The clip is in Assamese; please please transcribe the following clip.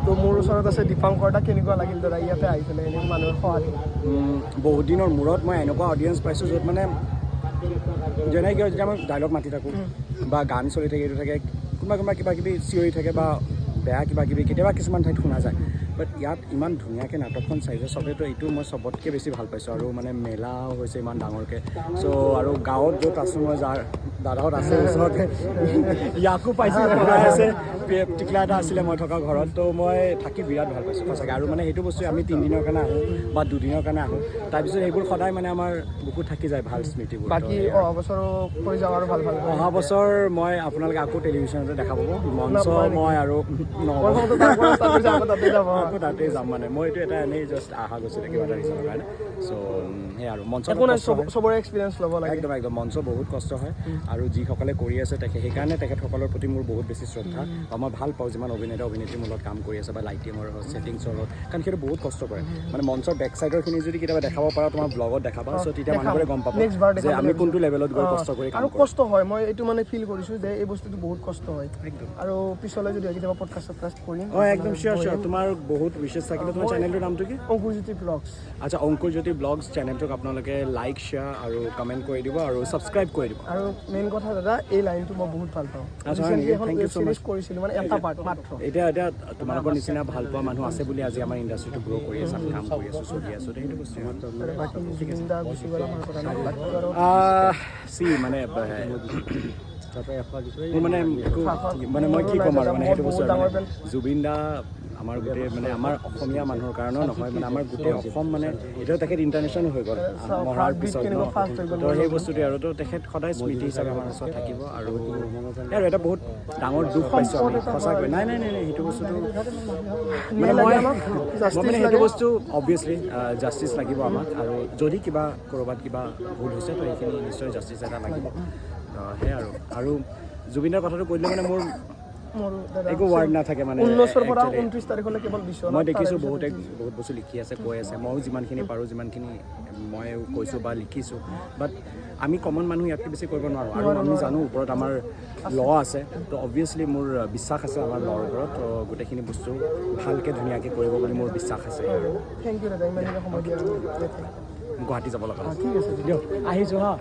তো মোৰ ওচৰত আছে দীপাংকৰ দা কেনেকুৱা লাগিল দাদা ইয়াতে আহি পেলাই এনেকৈ মানুহৰ সঁহাৰি বহুত দিনৰ মূৰত মই এনেকুৱা অডিয়েঞ্চ পাইছোঁ য'ত মানে যেনেকৈ যেতিয়া মই ডাইলগ মাতি থাকোঁ বা গান চলি থাকে এইটো থাকে কোনোবা কিবা কিবি চিঞৰি থাকে বা বেয়া কিবা কিবি কেতিয়াবা কিছুমান ঠাইত শুনা যায় বাট ইয়াত ইমান ধুনীয়াকৈ নাটকখন চাইছে চবেতো এইটো মই চবতকৈ বেছি ভাল পাইছোঁ আৰু মানে মেলাও হৈছে ইমান ডাঙৰকৈ চ' আৰু গাঁৱত য'ত আছোঁ মই যাৰ দাদাহঁত আছে ওচৰতে ইয়াকো পাইছোঁ পঢ়াই আছে টিকলা এটা আছিলে মই থকা ঘৰত ত' মই থাকি বিৰাট ভাল পাইছোঁ সঁচাকৈ আৰু মানে সেইটো বস্তু আমি 3 দিনৰ কাৰণে আহোঁ বা 2 দিনৰ কাৰণে আহোঁ তাৰপিছত সেইবোৰ সদায় মানে আমাৰ বুকুত থাকি যায় ভাল স্মৃতিবোৰ বাকী অহা বছৰো কৰি যাওঁ আৰু ভাল অহা বছৰ মই আপোনালোকে আকৌ টেলিভিশ্যনতে দেখা পাব মঞ্চ মই আৰু আকৌ তাতেই যাম মানে মই এইটো এটা এনেই জাষ্ট অহা গৈছিলে কিবা এটা ৰিজনৰ কাৰণে চ' সেই আৰু মঞ্চ চবৰে এক্সপিৰিয়েঞ্চ ল'ব লাগে একদম মঞ্চ বহুত কষ্ট হয় আৰু যিসকলে কৰি আছে সেইকাৰণে তেখেতসকলৰ প্ৰতি মোৰ বহুত বেছি শ্ৰদ্ধা বা মই ভাল পাওঁ যিমান অভিনেতা অভিনেত্ৰীৰ মূলত কাম কৰি আছে বা লাইটিঙৰ হওক ছেটিংছৰ হওক কাৰণ সেইটো বহুত কষ্ট কৰে মানে মঞ্চৰ বেক চাইডৰখিনি যদি কেতিয়াবা দেখাব পাৰা তোমাৰ ব্লগত দেখাবা চ' তেতিয়া মানুহবোৰে গম পাব যে আমি কোনটো লেভেলত গৈ কষ্ট কৰি কাম আৰু কষ্ট হয় মই এইটো মানে ফিল কৰিছোঁ যে এই বস্তুটো বহুত কষ্ট হয় আৰু পিছলৈ যদি কেতিয়াবা পডকাষ্ট কৰিম একদম চিয়'ৰ তোমাৰ বহুত বিশেষ থাকিলে তোমাৰ চেনেলটোৰ নামটো কি অংকুৰজ্যোতি ব্লগছ আচ্ছা অংকুৰজ্যোতি ব্লগছ চেনেলটোক আপোনালোকে লাইক শ্বেয়াৰ আৰু কমেণ্ট কৰি দিব আৰু ছাবস্ক্ৰাইব কৰি দিব আৰু মেইন কথা দাদা এই লাইনটো মই বহুত ভাল পাওঁ কৰিছিলোঁ মানে এটা পাৰ্ট মাত্ৰ এতিয়া তোমালোকৰ নিচিনা ভাল পোৱা মানুহ আছে বুলি আজি আমাৰ ইণ্ডাষ্ট্ৰিটো গ্ৰ' কৰি আছে আমি কাম কৰি আছোঁ চলি আছোঁ সেইটো বস্তু মানে মানে মই কি ক'ম আৰু মানে সেইটো বস্তু জুবিন দা আমাৰ গোটেই মানে আমাৰ অসমীয়া মানুহৰ কাৰণেও নহয় মানে আমাৰ গোটেই অসম মানে এতিয়াও তেখেত ইণ্টাৰনেশ্যনেল হৈ গ'ল মৰাৰ পিছত তো সেই বস্তুটোৱে আৰু তো তেখেত সদায় স্মৃতি হিচাপে আমাৰ ওচৰত থাকিব আৰু এটা বহুত ডাঙৰ দুখ পাইছোঁ আমি সঁচাকৈ নাই সেইটো বস্তুটো মানে মই মানে সেইটো বস্তু অবভিয়াছলি জাষ্টিছ লাগিব আমাক আৰু যদি কিবা ক'ৰবাত কিবা ভুল হৈছে তো সেইখিনি নিশ্চয় জাষ্টিছ এটা লাগিব সেয়াই আৰু জুবিনৰ কথাটো কৈ দিলে মানে মোৰ একো ৱাৰ্ড নাথাকে মানে 19ৰ পৰা 29 তাৰিখলৈ কেৱল মই দেখিছোঁ বহুত বস্তু লিখি আছে কৈ আছে ময়ো যিমানখিনি পাৰোঁ যিমানখিনি মই কৈছোঁ বা লিখিছোঁ বাট আমি কমন মানুহ ইয়াতকৈ বেছি কৰিব নোৱাৰোঁ আৰু আমি জানো ওপৰত আমাৰ ল আছে তো অবভিয়াছলি মোৰ বিশ্বাস আছে আমাৰ লৰ ওপৰত তো গোটেইখিনি বস্তু ভালকৈ ধুনীয়াকৈ কৰিব বুলি মোৰ বিশ্বাস আছে থেংক ইউ দাদা ইমানখিনি সময় দিয়া গুৱাহাটী যাব লগা ঠিক আছে দিয়ক আহিছোঁ হা